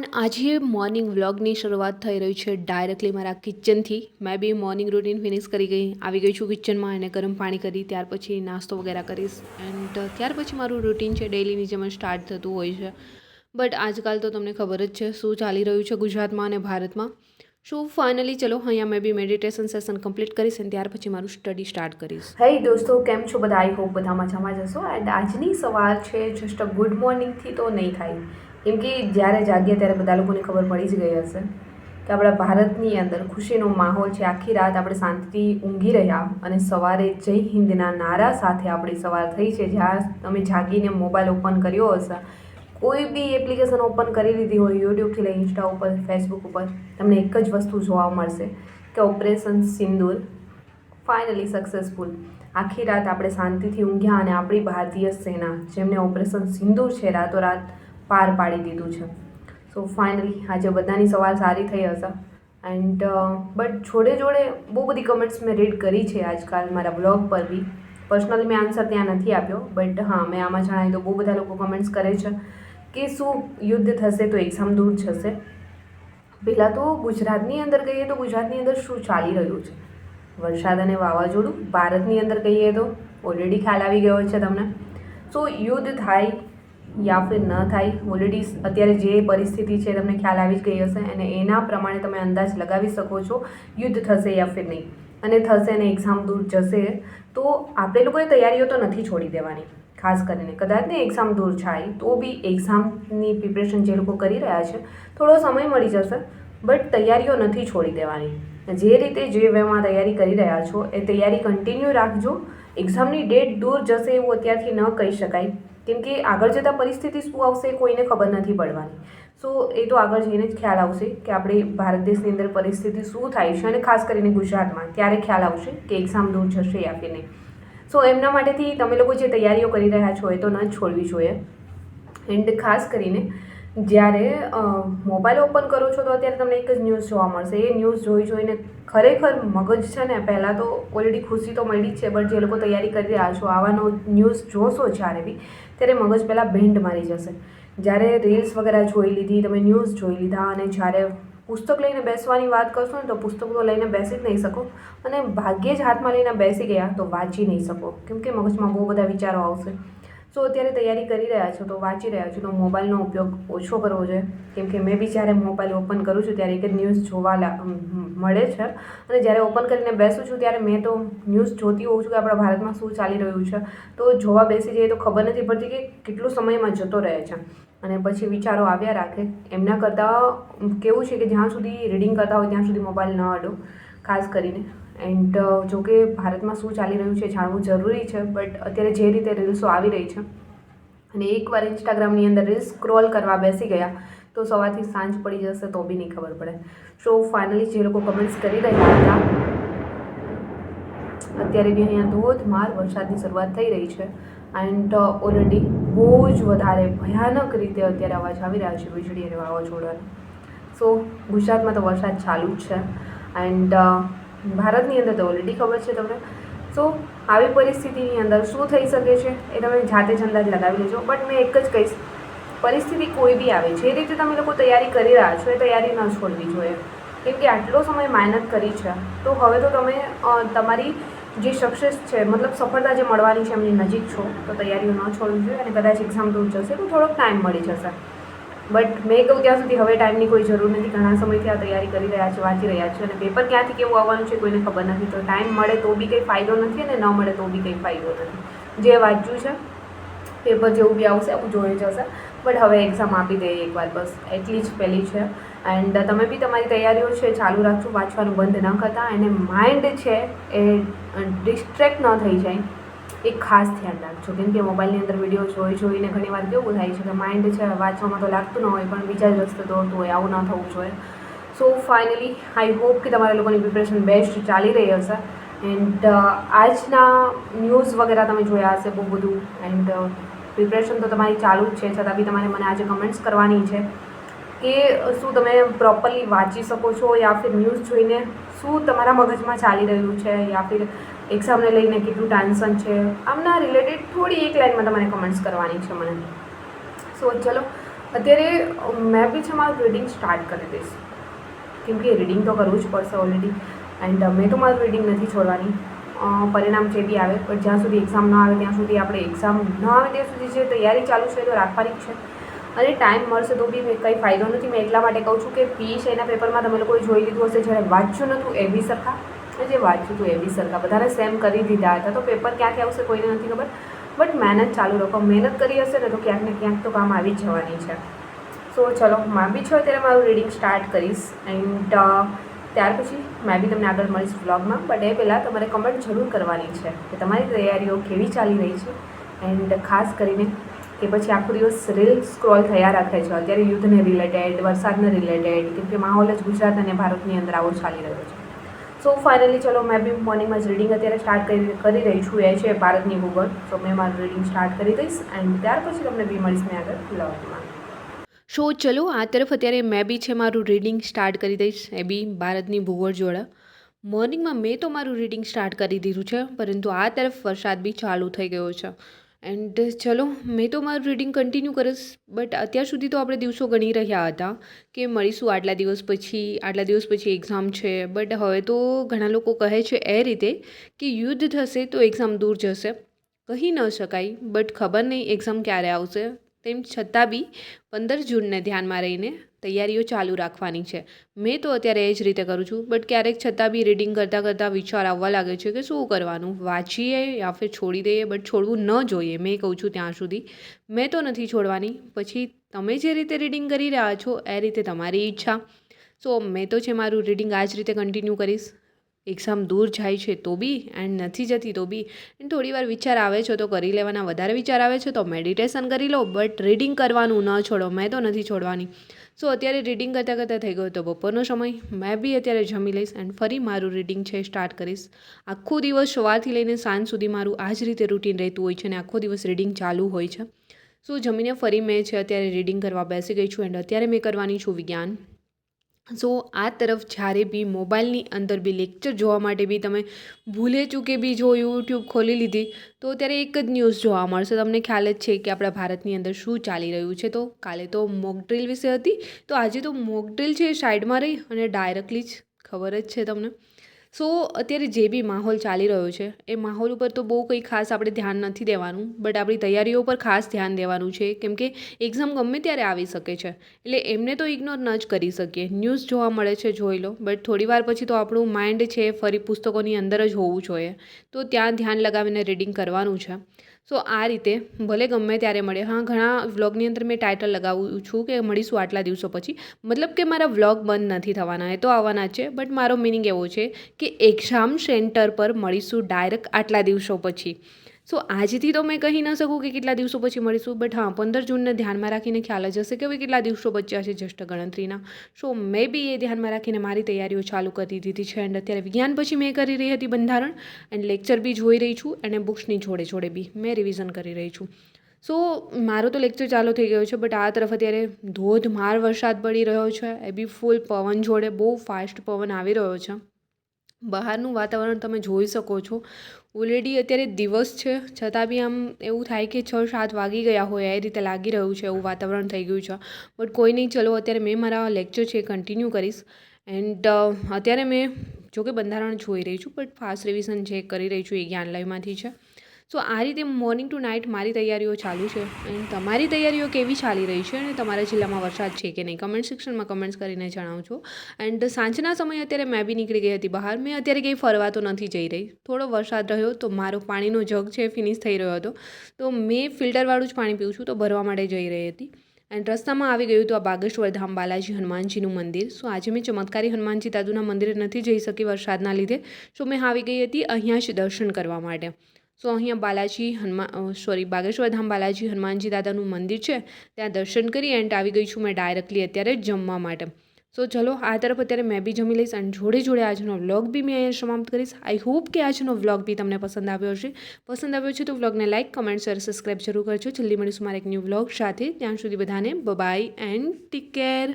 Everyone, આજે morning વ્લોગની શરૂઆત થઈ રહી છે ડાયરેક્ટલી મારા કિચનથી. મેં બી મોર્નિંગ રૂટીન ફિનિશ કરી ગઈ, આવી ગઈ છું કિચનમાં અને ગરમ પાણી કરી, ત્યાર પછી નાસ્તો વગેરે કરીશ એન્ડ ત્યાર પછી મારું રૂટીન છે ડેઈલીની જેમ સ્ટાર્ટ થતું હોય છે. બટ આજકાલ તો તમને ખબર જ છે શું ચાલી રહ્યું છે ગુજરાતમાં અને ભારતમાં. ફાઇનલી ચલો અહીંયા મેં બી મેડિટેશન સેશન કમ્પ્લીટ કરીશ અને ત્યાર પછી મારું સ્ટડી સ્ટાર્ટ કરીશ. હે દોસ્તો, કેમ છો બધા? આઈ હોપ બધા મજામાં જશો. એન્ડ આજની સવાર છે જસ્ટ અ ગુડ મોર્નિંગથી તો નહીં થાય, કેમ કે જ્યારે જાગ્યા ત્યારે બધા લોકોને ખબર પડી જ ગઈ હશે કે આપણા ભારતની અંદર ખુશીનો માહોલ છે. આખી રાત આપણે શાંતિથી ઊંઘી રહ્યા અને સવારે જય હિન્દના નારા સાથે આપણી સવાર થઈ છે. જ્યાં તમે જાગીને મોબાઈલ ઓપન કર્યો હશે, કોઈ બી એપ્લિકેશન ઓપન કરી લીધી હોય, યુટ્યુબથી લઈ ઇન્સ્ટા ઉપર, ફેસબુક ઉપર, તમને એક જ વસ્તુ જોવા મળશે કે ઓપરેશન સિંદૂર ફાઇનલી સક્સેસફુલ. આખી રાત આપણે શાંતિથી ઊંઘ્યા અને આપણી ભારતીય સેના, જેમને ઓપરેશન સિંદૂર છે, રાતોરાત પાર પાડી દીધું છે. સો ફાઇનલી આજે બધાની સવાર સારી થઈ હશે. એન્ડ બટ જોડે જોડે બહુ બધી કમેન્ટ્સ મેં રીડ કરી છે આજકાલ મારા બ્લોગ પર બી. પર્સનલી મેં આન્સર ત્યાં નથી આપ્યો, બટ હા, મેં આમાં જણાવી તો બહુ બધા લોકો કમેન્ટ્સ કરે છે કે શું યુદ્ધ થશે તો એક્ઝામ દૂર જશે. પહેલાં તો ગુજરાતની અંદર કહીએ તો ગુજરાતની અંદર શું ચાલી રહ્યું છે, વરસાદ અને વાવાઝોડું. ભારતની અંદર કહીએ તો ઓલરેડી ખ્યાલ આવી ગયો છે તમને. સો યુદ્ધ થાય યા ફિર ન થાય, ઓલરેડી અત્યારે જે પરિસ્થિતિ છે તમને ખ્યાલ આવી જ ગઈ હશે અને એના પ્રમાણે તમે અંદાજ લગાવી શકો છો યુદ્ધ થશે યા ફિર નહીં. અને થશે અને એક્ઝામ દૂર જશે તો આપણે લોકોએ તૈયારીઓ તો નથી છોડી દેવાની. ખાસ કરીને કદાચ ને એક્ઝામ દૂર થાય તો બી એક્ઝામની પ્રિપરેશન જે લોકો કરી રહ્યા છે થોડો સમય મળી જશે, બટ તૈયારીઓ નથી છોડી દેવાની. જે રીતે જે વેમાં તૈયારી કરી રહ્યા છો એ તૈયારી કન્ટિન્યુ રાખજો. એક્ઝામની ડેટ દૂર જશે એવું અત્યારથી ન કહી શકાય, કેમ કે આગળ જતાં પરિસ્થિતિ શું આવશે કોઈને ખબર નથી પડવાની. સો એ તો આગળ જઈને જ ખ્યાલ આવશે કે આપણી ભારત દેશની અંદર પરિસ્થિતિ શું થાય છે અને ખાસ કરીને ગુજરાતમાં ત્યારે ખ્યાલ આવશે કે એક્ઝામ દૂર જશે યા ફિર નહીં. સો એમના માટેથી તમે લોકો જે તૈયારીઓ કરી રહ્યા છો એ તો ન જ છોડવી જોઈએ. એન્ડ ખાસ કરીને જ્યારે મોબાઈલ ઓપન કરો છો તો અત્યારે તમને એક જ ન્યૂઝ જોવા મળશે. એ ન્યૂઝ જોઈને ખરેખર મગજ છે ને, પહેલાં તો ઓલરેડી ખુશી તો મળી જ છે, બટ જે લોકો તૈયારી કરી રહ્યા છો આવાનો ન્યૂઝ જોશો જ્યારે બી, ત્યારે મગજ પહેલાં બેન્ડ મારી જશે. જ્યારે રીલ્સ વગેરે જોઈ લીધી, તમે ન્યૂઝ જોઈ લીધા અને જ્યારે પુસ્તક લઈને બેસવાની વાત કરશો ને તો પુસ્તક તો લઈને બેસી જ નહીં શકો અને ભાગ્યે જ હાથમાં લઈને બેસી ગયા તો વાંચી નહીં શકો, કેમ કે મગજમાં બહુ બધા વિચારો આવશે. સો અત્યારે તૈયારી કરી રહ્યા છો તો વાંચી રહ્યા છો તો મોબાઈલનો ઉપયોગ ઓછો કરવો જોઈએ, કેમ કે મેં બી જ્યારે મોબાઈલ ઓપન કરું છું ત્યારે એક જ ન્યૂઝ જોવા મળે છે અને જ્યારે ઓપન કરીને બેસું છું ત્યારે મેં તો ન્યૂઝ જોતી હોઉં છું કે આપણા ભારતમાં શું ચાલી રહ્યું છે. તો જોવા બેસી જઈએ તો ખબર નથી પડતી કે કેટલું સમયમાં જતો રહે છે અને પછી વિચારો આવ્યા રાખે. એમના કરતાં કેવું છે કે જ્યાં સુધી રીડિંગ કરતા હોય ત્યાં સુધી મોબાઈલ ન અડો ખાસ કરીને. એન્ડ જો કે ભારતમાં શું ચાલી રહ્યું છે જાણવું જરૂરી છે, બટ અત્યારે જે રીતે રીલ્સો આવી રહી છે અને એકવાર ઇન્સ્ટાગ્રામની અંદર રીલ્સ સ્ક્રોલ કરવા બેસી ગયા તો સવારથી સાંજ પડી જશે તો બી નહીં ખબર પડે. સો ફાઇનલી જે લોકો કમેન્ટ્સ કરી રહ્યા હતા, અત્યારે બી અહીંયા ધોધમાર વરસાદની શરૂઆત થઈ રહી છે એન્ડ ઓલરેડી બહુ જ વધારે ભયાનક રીતે અત્યારે અવાજ આવી રહ્યા છે વીજળી અને વાવાઝોડાનો. સો ગુજરાતમાં તો વરસાદ ચાલુ જ છે એન્ડ ભારતની અંદર તો ઓલરેડી ખબર છે તમને. સો આવી પરિસ્થિતિની અંદર શું થઈ શકે છે એ તમે જાતે જ અંદાજ લગાવી લેજો. બટ મેં એક જ કહીશ, પરિસ્થિતિ કોઈ બી આવે, જે રીતે તમે લોકો તૈયારી કરી રહ્યા છો એ તૈયારી ન છોડવી જોઈએ, કેમ કે આટલો સમય મહેનત કરી છે તો હવે તો તમે તમારી જે સક્સેસ છે, મતલબ સફળતા જે મળવાની છે એમની નજીક છો, તો તૈયારીઓ ન છોડવી જોઈએ. અને કદાચ એક્ઝામ દૂર જશે તો થોડોક ટાઈમ મળી જશે, બટ મેં કહું ત્યાં સુધી હવે ટાઈમની કોઈ જરૂર નથી. ઘણા સમયથી આ તૈયારી કરી રહ્યા છે, વાંચી રહ્યા છે અને પેપર ક્યાંથી કેવું આવવાનું છે કોઈને ખબર નથી. તો ટાઈમ મળે તો બી કંઈ ફાયદો નથી અને ન મળે તો બી કંઈ ફાયદો નથી. જે વાંચ્યું છે પેપર જેવું બી આવશે એવું જોઈ જશે, બટ હવે એક્ઝામ આપી દઈએ એકવાર, બસ એટલી જ પહેલી છે. એન્ડ તમે બી તમારી તૈયારીઓ છે ચાલુ રાખજો, વાંચવાનું બંધ ન કરતા. અને માઇન્ડ છે એ ડિસ્ટ્રેક્ટ ન થઈ જાય એ ખાસ ધ્યાન રાખજો, કેમ કે મોબાઈલની અંદર વિડીયો જોઈને ઘણીવાર કેવું થાય છે કે માઇન્ડ છે વાંચવામાં તો લાગતું ન હોય પણ બીજા જ રસ્તે દોડતું હોય. આવું ન થવું જોઈએ. સો ફાઇનલી આઈ હોપ કે તમારા લોકોની પ્રિપરેશન બેસ્ટ ચાલી રહી હશે. એન્ડ આજના ન્યૂઝ વગેરે તમે જોયા હશે બહુ બધું, એન્ડ પ્રિપરેશન તો તમારી ચાલુ જ છે, છતાં બી તમારે મને આજે કમેન્ટ્સ કરવાની છે કે શું તમે પ્રોપરલી વાંચી શકો છો યા ફિર ન્યૂઝ જોઈને શું તમારા મગજમાં ચાલી રહ્યું છે યા ફિર એક્ઝામને લઈને કેટલું ટેન્શન છે. આમના રિલેટેડ થોડી એક લાઇનમાં તમારે કમેન્ટ્સ કરવાની છે મને. સો ચલો અત્યારે મેં બી છે મારું રીડિંગ સ્ટાર્ટ કરી દઈશ, કેમ કે રીડિંગ તો કરવું જ પડશે ઓલરેડી. એન્ડ મેં તો મારું રીડિંગ નથી છોડવાની. પરિણામ જે બી આવે, પણ જ્યાં સુધી એક્ઝામ ન આવે ત્યાં સુધી આપણે એક્ઝામ ન આવે ત્યાં સુધી જે તૈયારી ચાલુ છે તો રાખવાની જ છે. અને ટાઈમ મળશે તો બી કંઈ ફાયદો નથી. મેં એટલા માટે કહું છું કે પીસ એના પેપરમાં તમે લોકોએ જોઈ લીધું હશે, જ્યારે વાંચ્યું નહોતું એ બી સરખા, જે વાંચ્યું હતું એ બી સરખા, બધાને સેમ કરી દીધા હતા. તો પેપર ક્યાંથી આવશે કોઈને નથી ખબર, બટ મહેનત ચાલુ રાખો. મહેનત કરી હશે ને તો ક્યાંક ને ક્યાંક તો કામ આવી જ જવાની છે. સો ચલો, મેં બી છો ત્યારે મારું રીડિંગ સ્ટાર્ટ કરીશ. એન્ડ ત્યાર પછી મેં બી તમને આગળ મળીશ વ્લોગમાં. બટ એ પહેલાં તમારે કમેન્ટ જરૂર કરવાની છે કે તમારી તૈયારીઓ કેવી ચાલી રહી છે. એન્ડ ખાસ કરીને કે પછી આખો દિવસ રીલ સ્ક્રોલ થયા રાખે છે અત્યારે યુદ્ધને રિલેટેડ, વરસાદને રિલેટેડ, કેમ કે માહોલ જ ગુજરાત અને ભારતની અંદર આવો ચાલી રહ્યો છે. સો ફાઇનલી ચલો, મેં બી મોર્નિંગમાં જ રીડિંગ અત્યારે સ્ટાર્ટ કરી રહી છું. એ છે ભારતની ભૂગોળ. સો મેં મારું રીડિંગ સ્ટાર્ટ કરી દઈશ એન્ડ ત્યાર પછી તમને બી મળીશ મેં આગળ વ્લોગમાં. સો ચલો, આ તરફ અત્યારે મેં બી છે મારું રીડિંગ સ્ટાર્ટ કરી દઈશ, એ બી ભારતની ભૂગોળ જોડે. મોર્નિંગમાં મેં તો મારું રીડિંગ સ્ટાર્ટ કરી દીધું છે, પરંતુ આ તરફ વરસાદ બી ચાલુ થઈ ગયો છે. એન્ડ ચલો, મેં તો મારું રીડિંગ કન્ટિન્યુ કરીશ. બટ અત્યાર સુધી તો આપણે દિવસો ગણી રહ્યા હતા કે મળીશું આટલા દિવસ પછી એક્ઝામ છે. બટ હવે તો ઘણા લોકો કહે છે એ રીતે કે યુદ્ધ થશે તો એક્ઝામ દૂર જશે. કહી ન શકાય, બટ ખબર નહીં એક્ઝામ ક્યારે આવશે. તેમ છતાં બી 15 જૂનને ધ્યાનમાં રહીને તૈયારીઓ ચાલુ રાખવાની છે. મેં તો અત્યારે એ જ રીતે કરું છું. બટ ક્યારેક છતાં બી રીડિંગ કરતાં વિચાર આવવા લાગે છે કે શું કરવાનું, વાંચીએ યા ફિર છોડી દઈએ. બટ છોડવું ન જોઈએ, મેં કહું છું ત્યાં સુધી. મેં તો નથી છોડવાની. પછી તમે જે રીતે રીડિંગ કરી રહ્યા છો એ રીતે તમારી ઈચ્છા. સો મેં તો છે મારું રીડિંગ આ જ રીતે કન્ટિન્યુ કરીશ. એક્ઝામ દૂર જાય છે તો બી એન્ડ નથી જતી તો બી. એન્ડ થોડી વાર વિચાર આવે છે તો કરી લેવાના, વધારે વિચાર આવે છે તો મેડિટેશન કરી લો. બટ રીડિંગ કરવાનું ન છોડો, મેં તો નથી છોડવાની. સો અત્યારે રીડિંગ કરતાં થઈ ગયો તો બપોરનો સમય. મેં બી અત્યારે જમી લઈશ એન્ડ ફરી મારું રીડિંગ છે સ્ટાર્ટ કરીશ. આખો દિવસ સવારથી લઈને સાંજ સુધી મારું આ જ રીતે રૂટીન રહેતું હોય છે અને આખો દિવસ રીડિંગ ચાલુ હોય છે. સો જમીને ફરી મેં છે અત્યારે રીડિંગ કરવા બેસી ગઈ છું. એન્ડ અત્યારે મેં કરવાની છું વિજ્ઞાન. સો આ તરફ જ્યારે બી મોબાઈલની અંદર બી લેક્ચર જોવા માટે બી તમે ભૂલે ચૂકે બી જો યુટ્યુબ ખોલી લીધી તો અત્યારે એક જ ન્યૂઝ જોવા મળશે. તમને ખ્યાલ જ છે કે આપણા ભારતની અંદર શું ચાલી રહ્યું છે. તો કાલે તો મોક ડ્રિલ વિશે હતી, તો આજે તો મોક ડ્રિલ છે સાઈડમાં રહી અને ડાયરેક્ટલી જ ખબર જ છે તમને. સો અત્યારે જે બી માહોલ ચાલી રહ્યો છે એ માહોલ ઉપર તો બહુ કંઈ ખાસ આપણે ધ્યાન નથી દેવાનું, બટ આપણી તૈયારીઓ પર ખાસ ધ્યાન દેવાનું છે. કેમ કે એક્ઝામ ગમે ત્યારે આવી શકે છે, એટલે એમને તો ઇગ્નોર ન જ કરી શકીએ. ન્યૂઝ જોવા મળે છે જોઈ લો, બટ થોડી વાર પછી તો આપણું માઇન્ડ છે ફરી પુસ્તકોની અંદર જ હોવું જોઈએ. તો ત્યાં ધ્યાન લગાવીને રીડિંગ કરવાનું છે. સો આ રીતે ભલે ગમે ત્યારે મળે. હા, ઘણા વ્લોગની અંદર મેં ટાઇટલ લગાવું છું કે મળીશું આટલા દિવસો પછી. મતલબ કે મારા વ્લોગ બંધ નથી થવાના, એ તો આવવાના જ છે. બટ મારો મિનિંગ એવો છે કે એક્ઝામ સેન્ટર પર મળીશું ડાયરેક્ટ આટલા દિવસો પછી. સો આજથી તો મેં કહી ન શકું કે કેટલા દિવસો પછી મળીશું, બટ હા 15 જૂનને ધ્યાનમાં રાખીને ખ્યાલ જ હશે કે હવે કેટલા દિવસો બચ્યા છે જસ્ટ ગણતરીના. સો મેં બી એ ધ્યાનમાં રાખીને મારી તૈયારીઓ ચાલુ કરી દીધી છે. એન્ડ અત્યારે વિજ્ઞાન પછી મેં કરી રહી હતી બંધારણ, એન્ડ લેક્ચર બી જોઈ રહી છું અને બુક્સની જોડે બી મેં રિવિઝન કરી રહી છું. સો મારો તો લેક્ચર ચાલુ થઈ ગયો છે, બટ આ તરફ અત્યારે ધોધમાર વરસાદ પડી રહ્યો છે, એ બી ફૂલ પવન જોડે. બહુ ફાસ્ટ પવન આવી રહ્યો છે. બહારનું વાતાવરણ તમે જોઈ શકો છો. ઓલરેડી અત્યારે દિવસ છે છતાં બી આમ એવું થાય કે 6-7 વાગી ગયા હોય એ રીતે લાગી રહ્યું છે, એવું વાતાવરણ થઈ ગયું છે. બટ કોઈ નહીં, ચલો અત્યારે મેં મારા લેક્ચર છે કન્ટિન્યુ કરીશ. એન્ડ અત્યારે મેં જોકે બંધારણ જોઈ રહી છું, બટ ફાસ્ટ રિવિઝન જે કરી રહી છું એ જ્ઞાન લાઈવમાંથી છે. સો આ રીતે મોર્નિંગ ટુ નાઇટ મારી તૈયારીઓ ચાલુ છે. એન્ડ તમારી તૈયારીઓ કેવી ચાલી રહી છે અને તમારા જિલ્લામાં વરસાદ છે કે નહીં, કમેન્ટ સેક્શનમાં કમેન્ટ્સ કરીને જણાવજો. એન્ડ સાંજના સમયે અત્યારે મેં બી નીકળી ગઈ હતી બહાર. મેં અત્યારે કંઈ ફરવા તો નથી જઈ રહી. થોડો વરસાદ રહ્યો તો મારો પાણીનો જગ છે ફિનિશ થઈ રહ્યો હતો, તો મેં ફિલ્ટરવાળું જ પાણી પીઉં છું, તો ભરવા માટે જઈ રહી હતી. એન્ડ રસ્તામાં આવી ગયું તો આ બાગેશ્વર ધામ બાલાજી હનુમાનજીનું મંદિર. સો આજે મેં ચમત્કારી હનુમાનજી દાદુના મંદિરે નથી જઈ શકી વરસાદના લીધે. સો મેં આવી ગઈ હતી અહીંયા જ દર્શન કરવા માટે. સો અહીંયા બાગેશ્વર ધામ બાલાજી હનુમાનજી દાદાનું મંદિર છે, ત્યાં દર્શન કરી એન્ડ આવી ગઈ છું મેં ડાયરેક્ટલી અત્યારે જમવા માટે. સો ચલો આ તરફ અત્યારે મેં બી જમી લઈશ અને જોડે આજનો વ્લોગ બી મેં અહીંયા સમાપ્ત કરીશ. આઈ હોપ કે આજનો વ્લોગ બી તમને પસંદ આવ્યો હશે. પસંદ આવ્યો છે તો વ્લોગને લાઇક, કમેન્ટ, શેર, સબસ્ક્રાઈબ જરૂર કરજો. જલ્દી મળીશું મારા એક ન્યૂ વ્લોગ સાથે. ત્યાં સુધી બધાને બાય એન્ડ ટેક કેર.